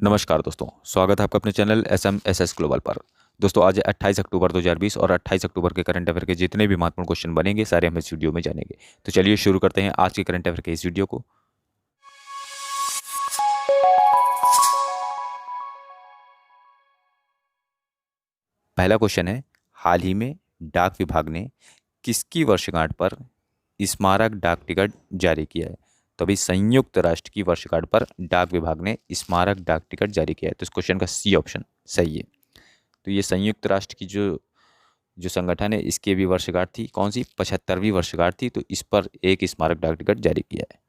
नमस्कार दोस्तों, स्वागत है आपका अपने चैनल SMSS ग्लोबल पर। दोस्तों आज 28 अक्टूबर 2020 और 28 अक्टूबर के करंट अफेयर के जितने भी महत्वपूर्ण क्वेश्चन बनेंगे सारे हम इस वीडियो में जानेंगे। तो चलिए शुरू करते हैं आज के करंट अफेयर के इस वीडियो को। पहला क्वेश्चन है, हाल ही में डाक विभाग ने किसकी वर्षगांठ पर स्मारक डाक टिकट जारी किया है? तो अभी संयुक्त राष्ट्र की वर्षगांठ पर डाक विभाग ने स्मारक डाक टिकट जारी किया है। तो इस क्वेश्चन का सी ऑप्शन सही है। तो ये संयुक्त राष्ट्र की जो जो संगठन है इसकी भी वर्षगांठ थी, कौन सी 75वीं वर्षगांठ थी, तो इस पर एक स्मारक डाक टिकट जारी किया है।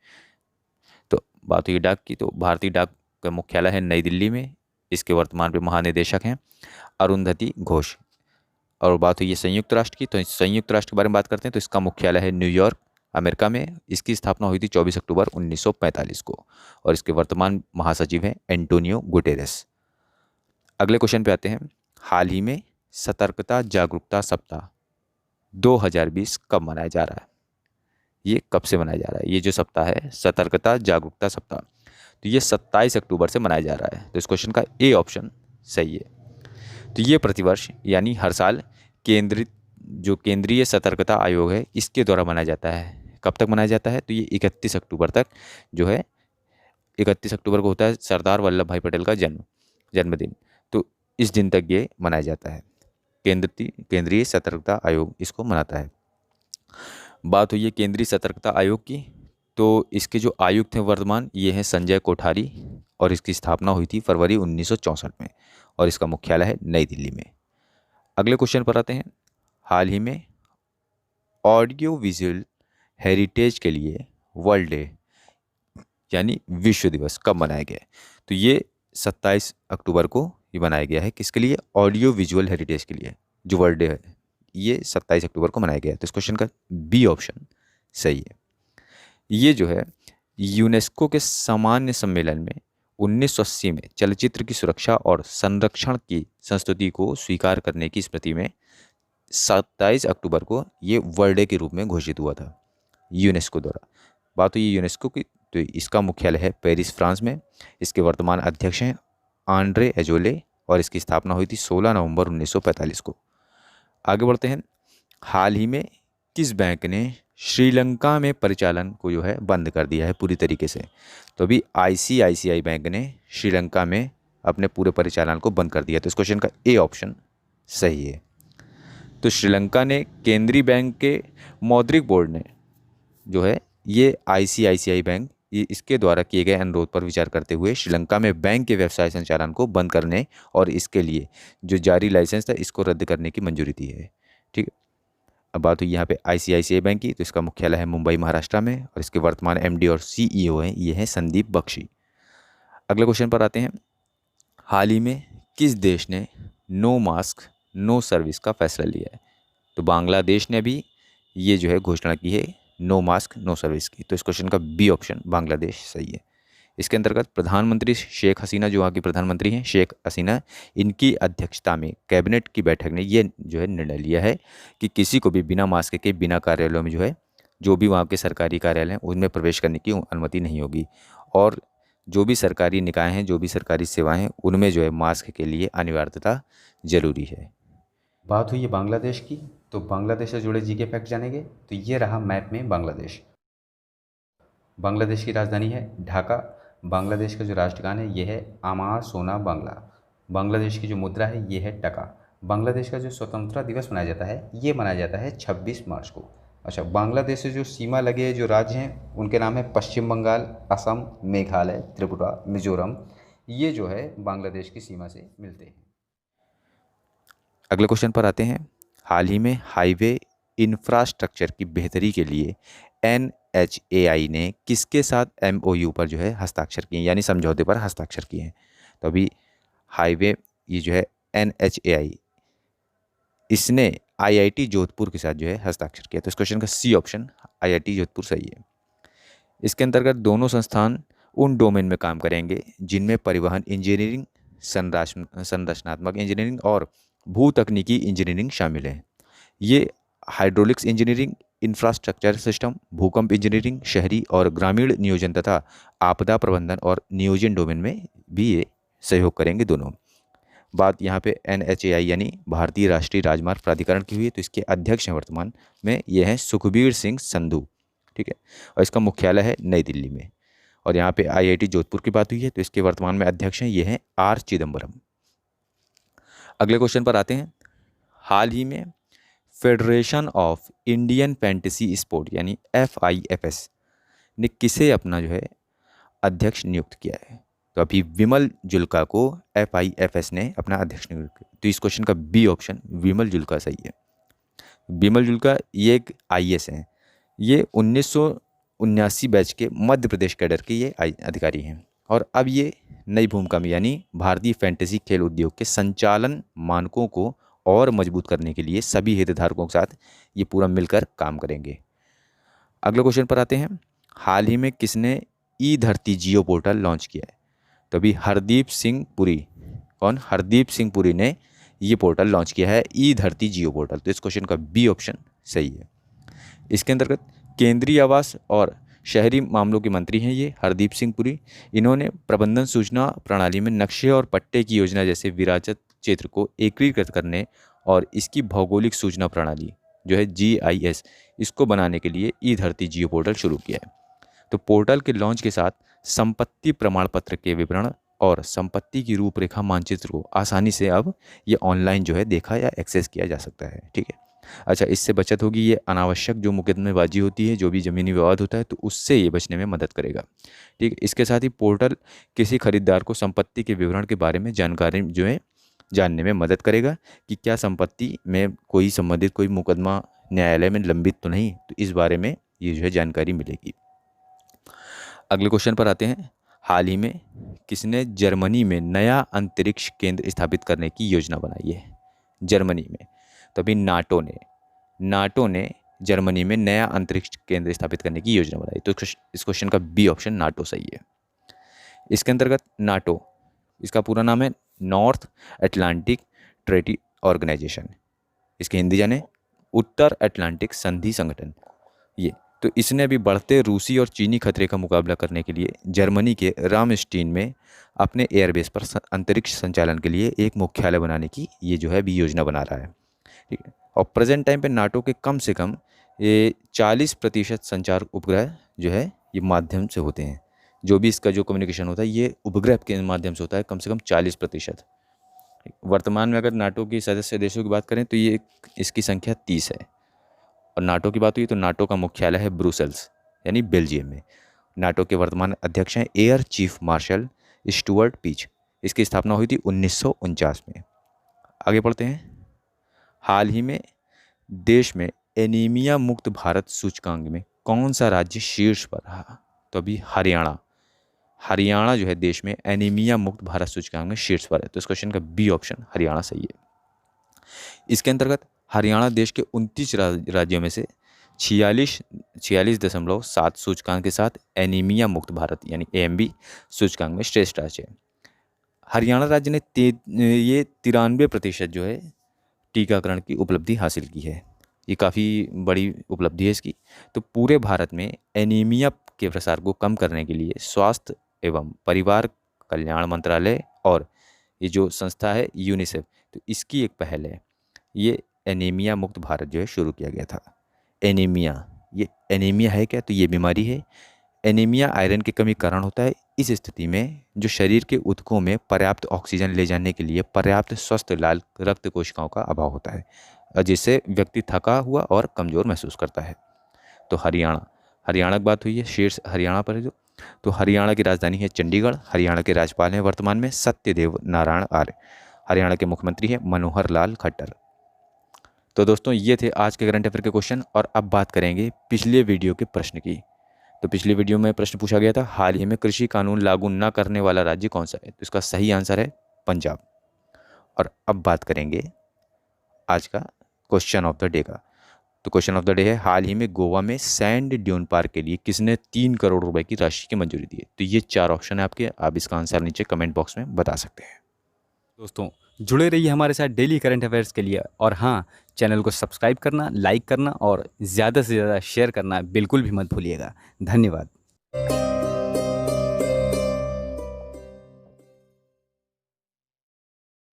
तो बात हुई डाक की, तो भारतीय डाक का मुख्यालय है नई दिल्ली में। इसके वर्तमान में महानिदेशक हैं अरुंधति घोष। और बात हुई है संयुक्त राष्ट्र की, तो संयुक्त राष्ट्र के बारे में बात करते हैं तो इसका मुख्यालय है न्यूयॉर्क अमेरिका में। इसकी स्थापना हुई थी 24 अक्टूबर 1945 को और इसके वर्तमान महासचिव हैं एंटोनियो गुटेरेस। अगले क्वेश्चन पे आते हैं, हाल ही में सतर्कता जागरूकता सप्ताह 2020 कब मनाया जा रहा है? ये कब से मनाया जा रहा है? ये जो सप्ताह है सतर्कता जागरूकता सप्ताह, तो ये 27 अक्टूबर से मनाया जा रहा है। तो इस क्वेश्चन का ए ऑप्शन सही है। तो ये प्रतिवर्ष यानी हर साल जो केंद्रीय सतर्कता आयोग है इसके द्वारा मनाया जाता है। कब तक मनाया जाता है? तो ये 31 अक्टूबर तक जो है, 31 अक्टूबर को होता है सरदार वल्लभ भाई पटेल का जन्मदिन। तो इस दिन तक ये मनाया जाता है। केंद्रीय सतर्कता आयोग इसको मनाता है। बात हुई है केंद्रीय सतर्कता आयोग की, तो इसके जो आयुक्त हैं वर्तमान ये हैं संजय कोठारी और इसकी स्थापना हुई थी फरवरी 1964 में और इसका मुख्यालय है नई दिल्ली में। अगले क्वेश्चन पर आते हैं, हाल ही में ऑडियो विजुअल हेरिटेज के लिए वर्ल्ड डे यानी विश्व दिवस कब मनाया गया है? तो ये 27 अक्टूबर को ये मनाया गया है। किसके लिए? ऑडियो विजुअल हेरिटेज के लिए जो वर्ल्ड डे है ये 27 अक्टूबर को मनाया गया है। तो इस क्वेश्चन का बी ऑप्शन सही है। ये जो है यूनेस्को के सामान्य सम्मेलन में 1980 में चलचित्र की सुरक्षा और संरक्षण की संस्तुति को स्वीकार करने की स्मृति में 27 अक्टूबर को ये वर्ल्ड डे के रूप में घोषित हुआ था यूनेस्को द्वारा। बात हुई यूनेस्को की, तो इसका मुख्यालय है पेरिस फ्रांस में। इसके वर्तमान अध्यक्ष हैं आंड्रे एजोले और इसकी स्थापना हुई थी 16 नवंबर 1945 को। आगे बढ़ते हैं, हाल ही में किस बैंक ने श्रीलंका में परिचालन को जो है बंद कर दिया है पूरी तरीके से? तो अभी ICICI बैंक ने श्रीलंका में अपने पूरे परिचालन को बंद कर दिया। तो इस क्वेश्चन का ए ऑप्शन सही है। तो श्रीलंका ने केंद्रीय बैंक के मौद्रिक बोर्ड ने जो है ये ICICI बैंक ये इसके द्वारा किए गए अनुरोध पर विचार करते हुए श्रीलंका में बैंक के व्यवसाय संचालन को बंद करने और इसके लिए जो जारी लाइसेंस था इसको रद्द करने की मंजूरी दी है। ठीक है, अब बात हुई यहाँ पे ICICI बैंक की, तो इसका मुख्यालय है मुंबई महाराष्ट्र में और इसके वर्तमान MD और CEO हैं ये हैं संदीप बख्शी। अगले क्वेश्चन पर आते हैं, हाल ही में किस देश ने नो मास्क नो सर्विस का फैसला लिया है? तो बांग्लादेश ने भी ये जो है घोषणा की है नो मास्क नो सर्विस की। तो इस क्वेश्चन का बी ऑप्शन बांग्लादेश सही है। इसके अंतर्गत प्रधानमंत्री शेख हसीना जो वहाँ की प्रधानमंत्री हैं शेख हसीना, इनकी अध्यक्षता में कैबिनेट की बैठक ने ये जो है निर्णय लिया है कि किसी को भी बिना मास्क के बिना कार्यालयों में जो है जो भी वहाँ के सरकारी कार्यालय हैं उनमें प्रवेश करने की अनुमति नहीं होगी और जो भी सरकारी निकाय हैं जो भी सरकारी सेवाएं हैं उनमें जो है मास्क के लिए अनिवार्यता जरूरी है। बात हुई है बांग्लादेश की, तो बांग्लादेश से जुड़े जीके फैक्ट जानेंगे। तो ये रहा मैप में बांग्लादेश। बांग्लादेश की राजधानी है ढाका। बांग्लादेश का जो राष्ट्रगान है ये है अमार सोना बांग्ला। बांग्लादेश की जो मुद्रा है ये है टका। बांग्लादेश का जो स्वतंत्रता दिवस मनाया जाता है ये मनाया जाता है 26 मार्च को। अच्छा, बांग्लादेश से जो सीमा लगे जो राज्य हैं उनके नाम है पश्चिम बंगाल, असम, मेघालय, त्रिपुरा, मिजोरम। ये जो है बांग्लादेश की सीमा से मिलते हैं। अगले क्वेश्चन पर आते हैं, हाल ही में हाईवे इंफ्रास्ट्रक्चर की बेहतरी के लिए NHAI ने किसके साथ MOU पर जो है हस्ताक्षर किए यानी समझौते पर हस्ताक्षर किए हैं? तो अभी हाईवे ये जो है NHAI इसने IIT जोधपुर के साथ जो है हस्ताक्षर किया। तो इस क्वेश्चन का सी ऑप्शन IIT जोधपुर सही है। इसके अंतर्गत दोनों संस्थान उन डोमेन में काम करेंगे जिनमें परिवहन इंजीनियरिंग, संरचनात्मक इंजीनियरिंग और भू तकनीकी इंजीनियरिंग शामिल है। ये हाइड्रोलिक्स इंजीनियरिंग, इंफ्रास्ट्रक्चर सिस्टम, भूकंप इंजीनियरिंग, शहरी और ग्रामीण नियोजन तथा आपदा प्रबंधन और नियोजन डोमेन में भी ये सहयोग करेंगे दोनों। बात यहाँ पे NHAI यानी भारतीय राष्ट्रीय राजमार्ग प्राधिकरण की हुई है, तो इसके अध्यक्ष हैं वर्तमान में ये हैं सुखबीर सिंह संधू, ठीक है, और इसका मुख्यालय है नई दिल्ली में। और यहाँ पे IIT जोधपुर की बात हुई है, तो इसके वर्तमान में अध्यक्ष हैं ये हैं R चिदम्बरम। अगले क्वेश्चन पर आते हैं। हाल ही में federation of Indian fantasy sport यानी FIFS ने किसे अपना जो है अध्यक्ष नियुक्त किया है? तो अभी विमल जुल्का को FIFS ने अपना अध्यक्ष नियुक्त किया। तो इस क्वेश्चन का बी ऑप्शन विमल जुल्का सही है। विमल जुल्का ये एक IAS हैं, ये 1979 बैच के मध्य प्रदेश कैडर के ये अधिकारी हैं, और अब ये नई भूमिका में यानी भारतीय फैंटेसी खेल उद्योग के संचालन मानकों को और मजबूत करने के लिए सभी हितधारकों के साथ ये पूरा मिलकर काम करेंगे। अगले क्वेश्चन पर आते हैं। हाल ही में किसने ई धरती जियो पोर्टल लॉन्च किया है? तो अभी हरदीप सिंह पुरी, कौन? हरदीप सिंह पुरी ने ये पोर्टल लॉन्च किया है, ई धरती जियो पोर्टल। तो इस क्वेश्चन का बी ऑप्शन सही है। इसके अंतर्गत केंद्रीय आवास और शहरी मामलों के मंत्री हैं ये हरदीप सिंह पुरी। इन्होंने प्रबंधन सूचना प्रणाली में नक्शे और पट्टे की योजना जैसे विरासत क्षेत्र को एकीकृत करने और इसकी भौगोलिक सूचना प्रणाली जो है GIS इसको बनाने के लिए ई धरती जियो पोर्टल शुरू किया है। तो पोर्टल के लॉन्च के साथ संपत्ति प्रमाण पत्र के विवरण और संपत्ति की रूपरेखा मानचित्र को आसानी से अब ये ऑनलाइन जो है देखा या एक्सेस किया जा सकता है, ठीक है। अच्छा, इससे बचत होगी, ये अनावश्यक जो मुकदमेबाजी होती है, जो भी ज़मीनी विवाद होता है, तो उससे ये बचने में मदद करेगा, ठीक है। इसके साथ ही पोर्टल किसी खरीदार को संपत्ति के विवरण के बारे में जानकारी जो है जानने में मदद करेगा कि क्या संपत्ति में कोई संबंधित कोई मुकदमा न्यायालय में लंबित तो नहीं, तो इस बारे में ये जो है जानकारी मिलेगी। अगले क्वेश्चन पर आते हैं। हाल ही में किसने जर्मनी में नया अंतरिक्ष केंद्र स्थापित करने की योजना बनाई है? जर्मनी में, तो अभी नाटो ने जर्मनी में नया अंतरिक्ष केंद्र स्थापित करने की योजना बनाई। तो इस क्वेश्चन का बी ऑप्शन नाटो सही है। इसके अंतर्गत नाटो, इसका पूरा नाम है नॉर्थ अटलांटिक ट्रेटी ऑर्गेनाइजेशन, इसकी हिंदी जाने उत्तर अटलांटिक संधि संगठन। ये तो इसने अभी बढ़ते रूसी और चीनी खतरे का मुकाबला करने के लिए जर्मनी के रामस्टीन में अपने एयरबेस पर अंतरिक्ष संचालन के लिए एक मुख्यालय बनाने की ये जो है अभी योजना बना रहा है, ठीक है। और प्रेजेंट टाइम पे नाटो के कम से कम ये 40% संचार उपग्रह जो है ये माध्यम से होते हैं। जो भी इसका जो कम्युनिकेशन होता है ये उपग्रह के माध्यम से होता है, कम से कम 40%। वर्तमान में अगर नाटो के सदस्य देशों की बात करें तो ये इसकी संख्या 30 है। और नाटो की बात हुई तो नाटो का मुख्यालय है ब्रुसेल्स यानी बेल्जियम में। नाटो के वर्तमान अध्यक्ष हैं air chief marshal Stuart Peach. इसकी स्थापना हुई थी 1949 में। आगे बढ़ते हैं। हाल ही में देश में एनीमिया मुक्त भारत सूचकांक में कौन सा राज्य शीर्ष पर रहा? तो अभी हरियाणा जो है देश में एनीमिया मुक्त भारत सूचकांक में शीर्ष पर है। तो इस क्वेश्चन का बी ऑप्शन हरियाणा सही है। इसके अंतर्गत हरियाणा देश के 29 राज्यों में से 46.7 सूचकांक के साथ एनीमिया मुक्त भारत यानी AMB सूचकांक में श्रेष्ठ राज्य है। हरियाणा राज्य ने ये 93% जो है टीकाकरण की उपलब्धि हासिल की है। ये काफ़ी बड़ी उपलब्धि है इसकी। तो पूरे भारत में एनीमिया के प्रसार को कम करने के लिए स्वास्थ्य एवं परिवार कल्याण मंत्रालय और ये जो संस्था है यूनिसेफ, तो इसकी एक पहल है। ये एनीमिया मुक्त भारत जो है शुरू किया गया था। ये एनीमिया है क्या? तो ये बीमारी है। एनीमिया आयरन की कमी कारण होता है। इस स्थिति में जो शरीर के ऊतकों में पर्याप्त ऑक्सीजन ले जाने के लिए पर्याप्त स्वस्थ लाल रक्त कोशिकाओं का अभाव होता है, जिससे व्यक्ति थका हुआ और कमज़ोर महसूस करता है। तो हरियाणा की बात हुई है, शीर्ष हरियाणा पर है जो। तो हरियाणा की राजधानी है चंडीगढ़। हरियाणा के राज्यपाल हैं वर्तमान में सत्यदेव नारायण आर्य। हरियाणा के मुख्यमंत्री हैं मनोहर लाल खट्टर। तो दोस्तों ये थे आज के करंट अफेयर के क्वेश्चन। और अब बात करेंगे पिछले वीडियो के प्रश्न की। तो पिछले वीडियो में प्रश्न पूछा गया था, हाल ही में कृषि कानून लागू न करने वाला राज्य कौन सा है? तो इसका सही आंसर है पंजाब। और अब बात करेंगे आज का क्वेश्चन ऑफ द डे का। तो क्वेश्चन ऑफ द डे है, हाल ही में गोवा में सैंड ड्यून पार्क के लिए किसने 3 करोड़ रुपए की राशि की मंजूरी दी है? तो ये 4 ऑप्शन है आपके, आप इसका आंसर नीचे कमेंट बॉक्स में बता सकते हैं। दोस्तों जुड़े रहिए हमारे साथ डेली करंट अफेयर्स के लिए। और हाँ, चैनल को सब्सक्राइब करना, लाइक करना और ज़्यादा से ज़्यादा शेयर करना बिल्कुल भी मत भूलिएगा। धन्यवाद।